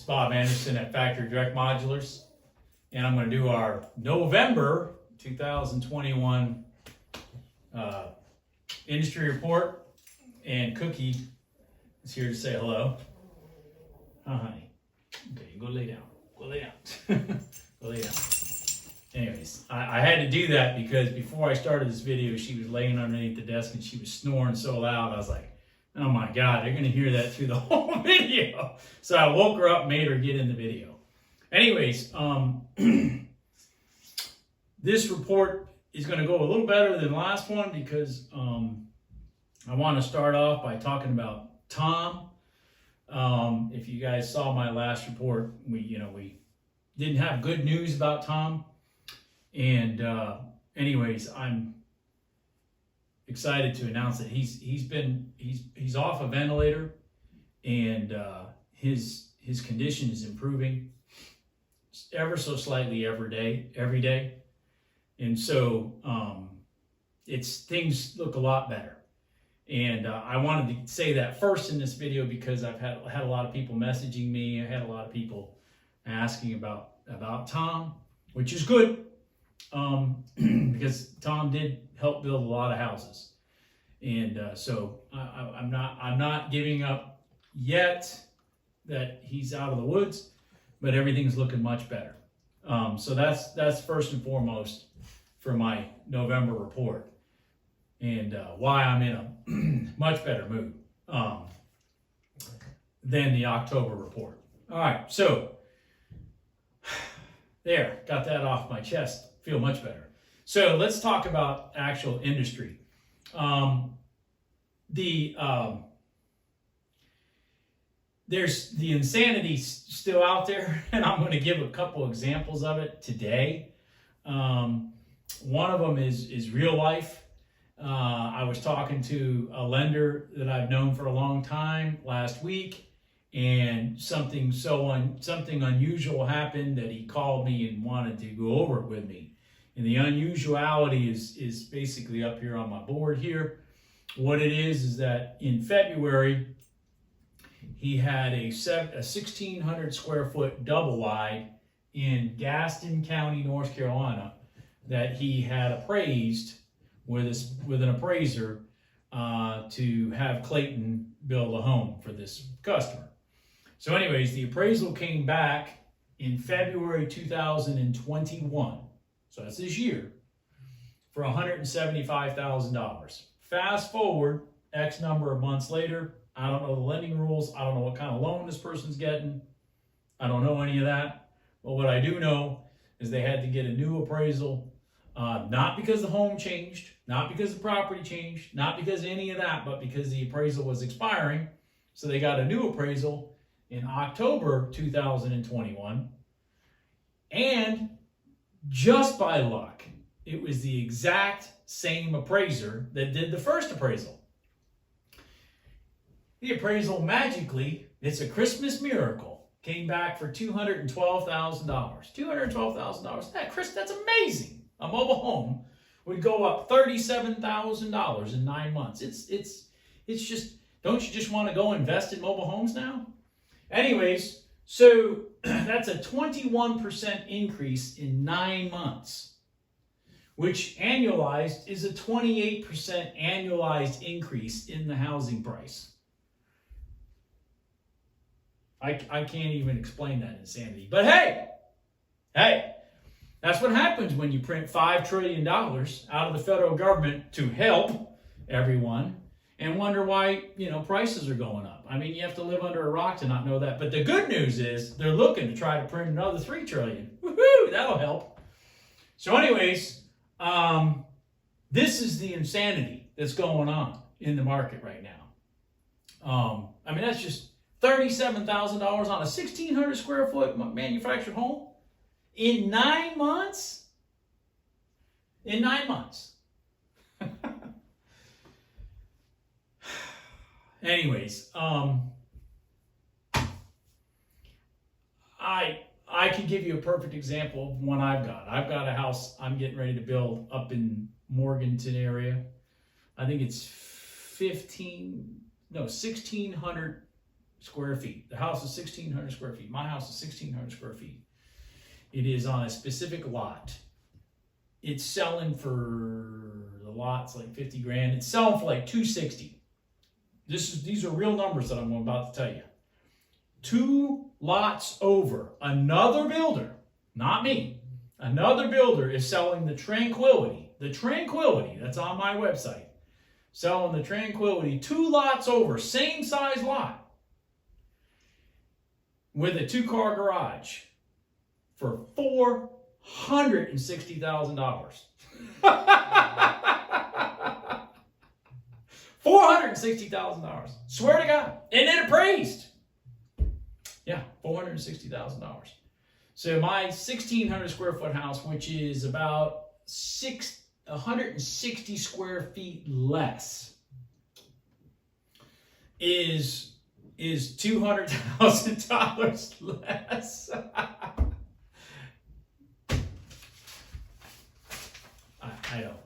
Bob Anderson at Factory Direct Modulars, and I'm going to do our November 2021 industry report. And Cookie is here to say hello. Huh, honey? Okay, go lay down. Go lay down. Go lay down. Anyways, I had to do that because before I started this video, she was laying underneath the desk and she was snoring so loud. I was like, oh my God, they're going to hear that through the whole video. So I woke her up and made her get in the video. Anyways, this report is going to go a little better than the last one because I want to start off by talking about Tom. If you guys saw my last report, we didn't have good news about Tom. And anyways, I'm excited to announce that he's off a ventilator, and his condition is improving ever so slightly every day, and so things look a lot better. And I wanted to say that first in this video because I've had a lot of people messaging me. I had a lot of people asking about Tom, which is good. Because Tom did help build a lot of houses, and so I'm not giving up yet that he's out of the woods, but everything's looking much better. So that's first and foremost for my November report, and why I'm in a much better mood than the October report. All right, so there, got that off my chest. Feel much better. So let's talk about actual industry. There's the insanity still out there, and I'm going to give a couple examples of it today. One of them is real life. I was talking to a lender that I've known for a long time last week, and something unusual happened that he called me and wanted to go over it with me. And the unusuality is basically up here on my board here. What it is that in February, he had a 1,600 square foot double wide in Gaston County, North Carolina, that he had appraised with an appraiser to have Clayton build a home for this customer. So anyways, the appraisal came back in February 2021. So that's this year, for $175,000. Fast forward X number of months later, I don't know the lending rules. I don't know what kind of loan this person's getting. I don't know any of that. But what I do know is they had to get a new appraisal, not because the home changed, not because the property changed, not because any of that, but because the appraisal was expiring. So they got a new appraisal in October 2021. And just by luck, it was the exact same appraiser that did the first appraisal. The appraisal magically, it's a Christmas miracle, came back for $212,000. $212,000. That's amazing. A mobile home would go up $37,000 in 9 months. It's just, don't you just want to go invest in mobile homes now? Anyways, so that's a 21% increase in 9 months, which annualized is a 28% annualized increase in the housing price. I can't even explain that insanity. But hey, that's what happens when you print $5 trillion out of the federal government to help everyone and wonder why, prices are going up. I mean, you have to live under a rock to not know that. But the good news is they're looking to try to print another $3 trillion. Woohoo, that'll help. So anyways, this is the insanity that's going on in the market right now. I mean, that's just $37,000 on a 1,600 square foot manufactured home in 9 months. In 9 months. Anyways, I can give you a perfect example of one I've got. I've got a house I'm getting ready to build up in Morganton area. I think it's 1,600 square feet. The house is 1,600 square feet. My house is 1,600 square feet. It is on a specific lot. It's selling for, the lot's like 50 grand. It's selling for like 260. These are real numbers that I'm about to tell you. 2 lots over, another builder, not me, another builder is selling the Tranquility, that's on my website, selling the Tranquility 2 lots over, same size lot, with a 2-car garage for $460,000. $460,000. Swear to God. And then appraised. Yeah, $460,000. So my 1,600 square foot house, which is about 160 square feet less, is $200,000 less. I don't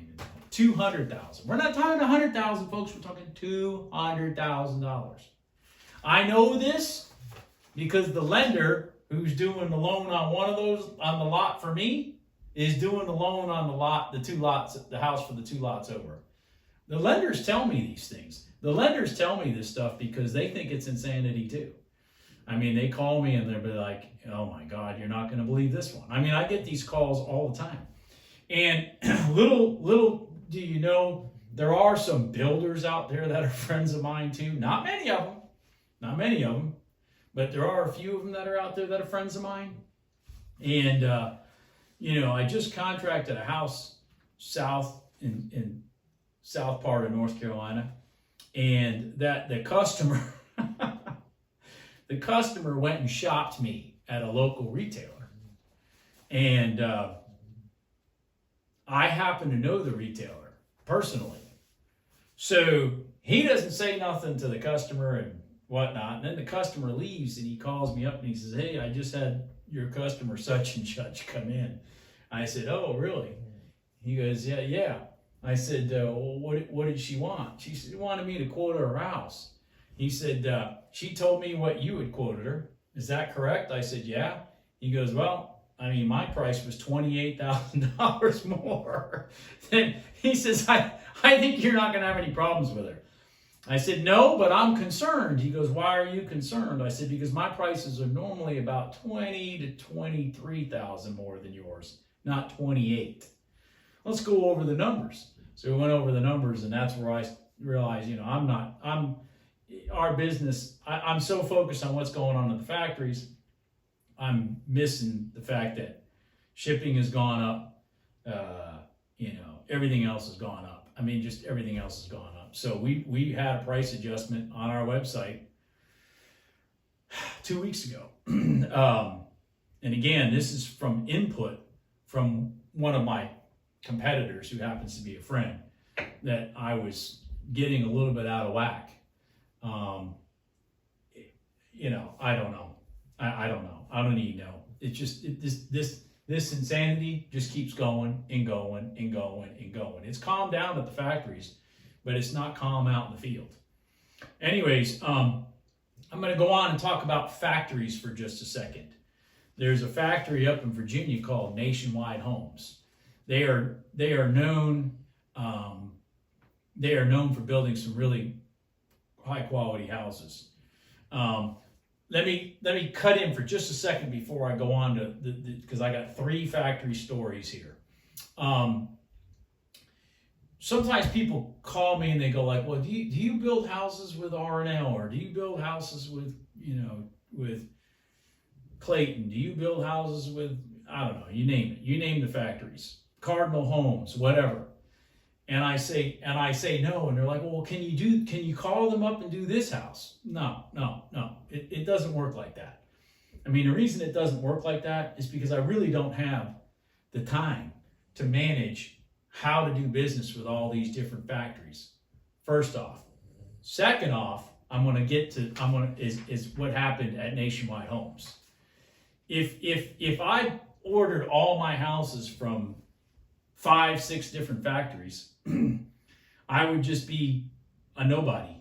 even know. 200,000. We're not talking 100,000, folks. We're talking $200,000. I know this because the lender who's doing the loan on one of those on the lot for me is doing the loan on the lot, the 2 lots, the house for the 2 lots over. The lenders tell me these things. The lenders tell me this stuff because they think it's insanity too. I mean, they call me and they'll be like, "Oh my God, you're not going to believe this one." I mean, I get these calls all the time. And little do you know, there are some builders out there that are friends of mine too. Not many of them, but there are a few of them that are out there that are friends of mine. And, I just contracted a house south in south part of North Carolina. And that the customer, the customer went and shopped me at a local retailer. And, I happen to know the retailer personally. So he doesn't say nothing to the customer and whatnot. And then the customer leaves and he calls me up and he says, "Hey, I just had your customer such and such come in." I said, "Oh, really?" He goes, Yeah. I said, "Well, what did she want?" She said, "She wanted me to quote her house." He said, "She told me what you had quoted her. Is that correct?" I said, "Yeah." He goes, "Well, I mean, my price was $28,000 more." Then he says, I think you're not going to have any problems with her." I said, "No, but I'm concerned." He goes, "Why are you concerned?" I said, "Because my prices are normally about $20,000 to $23,000 more than yours, not $28,000. Let's go over the numbers." So we went over the numbers, and that's where I realized, our business, I'm so focused on what's going on in the factories, I'm missing the fact that shipping has gone up. Everything else has gone up. I mean, just everything else has gone up. So we had a price adjustment on our website 2 weeks ago. And again, this is from input from one of my competitors who happens to be a friend, that I was getting a little bit out of whack. I don't know. I don't know. I don't even know. It's just this insanity just keeps going and going and going and going. It's calmed down at the factories, but it's not calm out in the field. Anyways, I'm going to go on and talk about factories for just a second. There's a factory up in Virginia called Nationwide Homes. They are known for building some really high quality houses. Let me cut in for just a second before I go on to because I got 3 factory stories here. Sometimes people call me and they go like, "Well, do you build houses with R&L, or do you build houses with with Clayton? Do you build houses with, I don't know, you name it. You name the factories, Cardinal Homes, whatever." And I say no, and they're like, "Well, can you call them up and do this house?" No. It doesn't work like that. I mean, the reason it doesn't work like that is because I really don't have the time to manage how to do business with all these different factories. First off. Second off, is what happened at Nationwide Homes. If I ordered all my houses from 5-6 different factories, I would just be a nobody.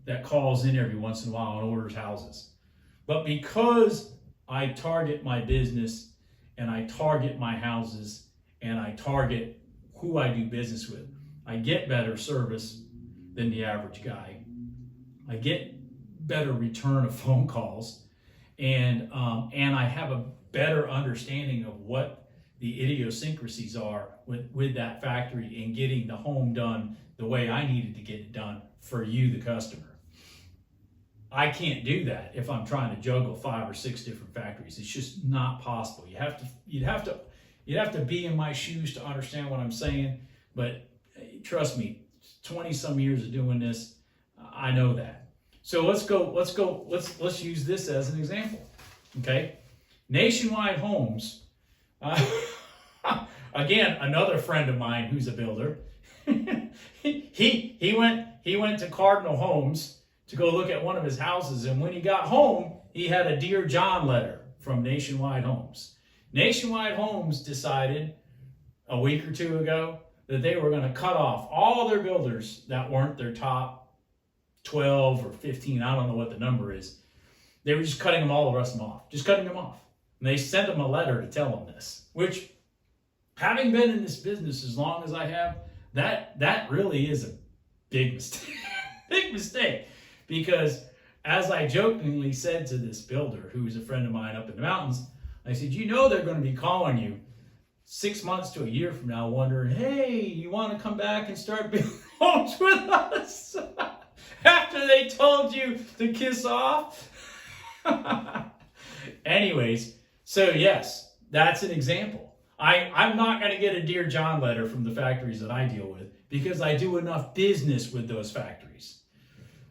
that calls in every once in a while and orders houses. But because I target my business and I target my houses and I target who I do business with, I get better service than the average guy. I get better return of phone calls, and I have a better understanding of what the idiosyncrasies are with that factory and getting the home done the way I needed to get it done for you, the customer. I can't do that if I'm trying to juggle 5 or 6 different factories. It's just not possible. You'd have to be in my shoes to understand what I'm saying. But trust me, 20 some years of doing this, I know that. So let's use this as an example. Okay, Nationwide Homes. Again, another friend of mine who's a builder. he went to Cardinal Homes to go look at one of his houses, and when he got home, he had a Dear John letter from Nationwide Homes. Nationwide Homes decided a week or 2 ago that they were going to cut off all their builders that weren't their top 12 or 15, I don't know what the number is. They were just cutting them all, the rest of them off, just cutting them off. And they sent them a letter to tell them this, which, having been in this business as long as I have, that really is a big mistake. Big mistake. Because as I jokingly said to this builder, who is a friend of mine up in the mountains, I said, you know they're going to be calling you 6 months to a year from now wondering, hey, you want to come back and start building homes with us? After they told you to kiss off? Anyways, so yes, that's an example. I'm not going to get a Dear John letter from the factories that I deal with because I do enough business with those factories.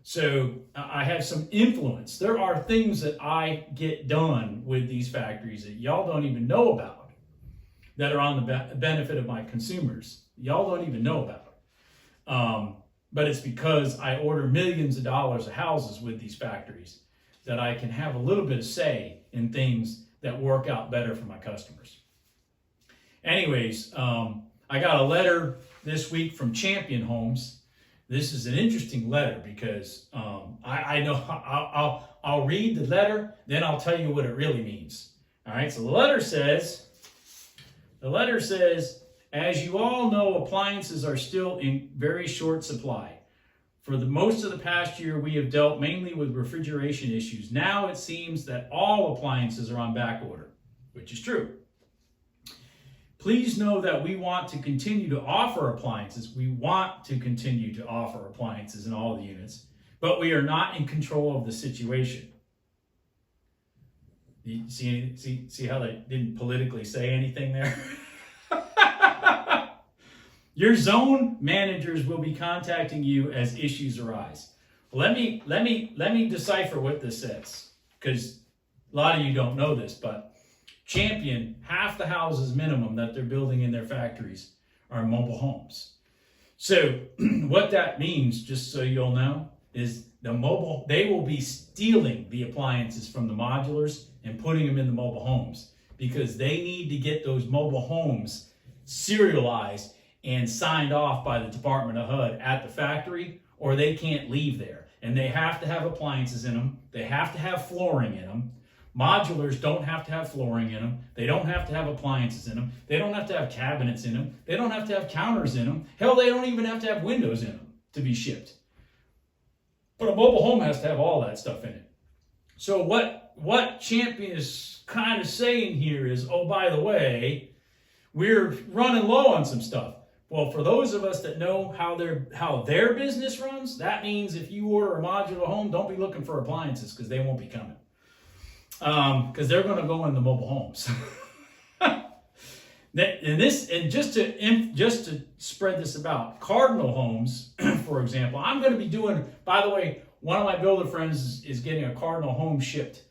So I have some influence. There are things that I get done with these factories that y'all don't even know about that are on the benefit of my consumers. Y'all don't even know about. But it's because I order millions of dollars of houses with these factories that I can have a little bit of say in things that work out better for my customers. Anyways, I got a letter this week from Champion Homes. This is an interesting letter because I know I'll read the letter, then I'll tell you what it really means. All right, so the letter says, as you all know, appliances are still in very short supply. For the most of the past year, we have dealt mainly with refrigeration issues. Now it seems that all appliances are on back order, which is true. Please know that we want to continue to offer appliances. We want to continue to offer appliances in all the units, but we are not in control of the situation. You see how they didn't politically say anything there? Your zone managers will be contacting you as issues arise. Let me decipher what this says, because a lot of you don't know this, but Champion, half the houses minimum that they're building in their factories are mobile homes. So what that means, just so you'll know, is they will be stealing the appliances from the modulars and putting them in the mobile homes because they need to get those mobile homes serialized and signed off by the Department of HUD at the factory, or they can't leave there. And they have to have appliances in them. They have to have flooring in them. Modulars don't have to have flooring in them. They don't have to have appliances in them. They don't have to have cabinets in them. They don't have to have counters in them. Hell, they don't even have to have windows in them to be shipped. But a mobile home has to have all that stuff in it. So what Champion is kind of saying here is, oh, by the way, we're running low on some stuff. Well, for those of us that know how their business runs, that means if you order a modular home, don't be looking for appliances because they won't be coming. Because they're going to go in the mobile homes. And just to spread this about, Cardinal Homes, for example, I'm going to be doing. By the way, one of my builder friends is getting a Cardinal home shipped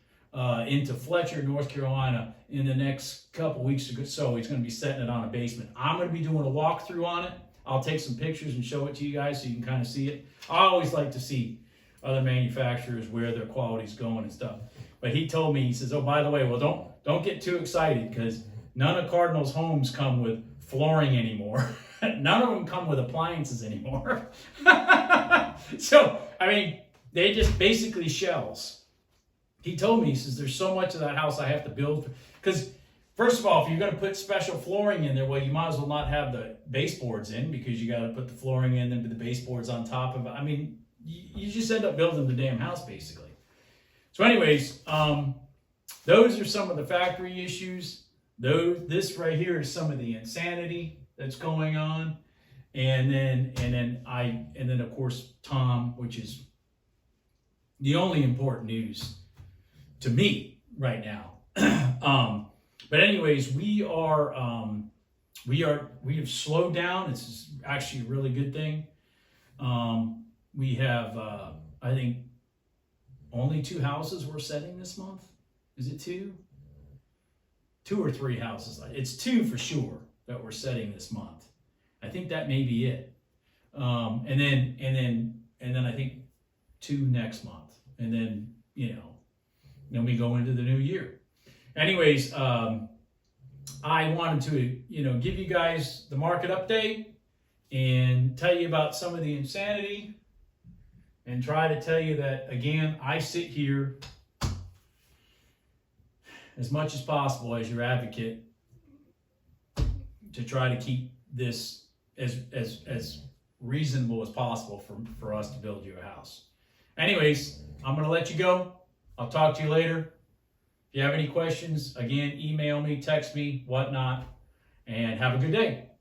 into Fletcher, North Carolina, in the next couple weeks or so. He's going to be setting it on a basement. I'm going to be doing a walkthrough on it. I'll take some pictures and show it to you guys so you can kind of see it. I always like to see other manufacturers where their quality's going and stuff. But he told me, he says, oh, by the way, well, don't get too excited because none of Cardinal's homes come with flooring anymore. None of them come with appliances anymore. So, I mean, they just basically shells. He told me, he says, there's so much of that house I have to build. Because first of all, if you're going to put special flooring in there, well, you might as well not have the baseboards in, because you got to put the flooring in and the baseboards on top of it. I mean, you just end up building the damn house, basically. So anyways, those are some of the factory issues. This right here is some of the insanity that's going on. And then of course, Tom, which is the only important news to me right now. But anyways, we have slowed down. It's actually a really good thing. We have, I think, only 2 houses we're setting this month. Is it 2? 2 or 3 houses. It's 2 for sure that we're setting this month. I think that may be it. And then I think 2 next month. And then, then we go into the new year. Anyways, I wanted to, give you guys the market update and tell you about some of the insanity, and try to tell you that, again, I sit here as much as possible as your advocate to try to keep this as reasonable as possible for us to build you a house. Anyways, I'm going to let you go. I'll talk to you later. If you have any questions, again, email me, text me, whatnot, and have a good day.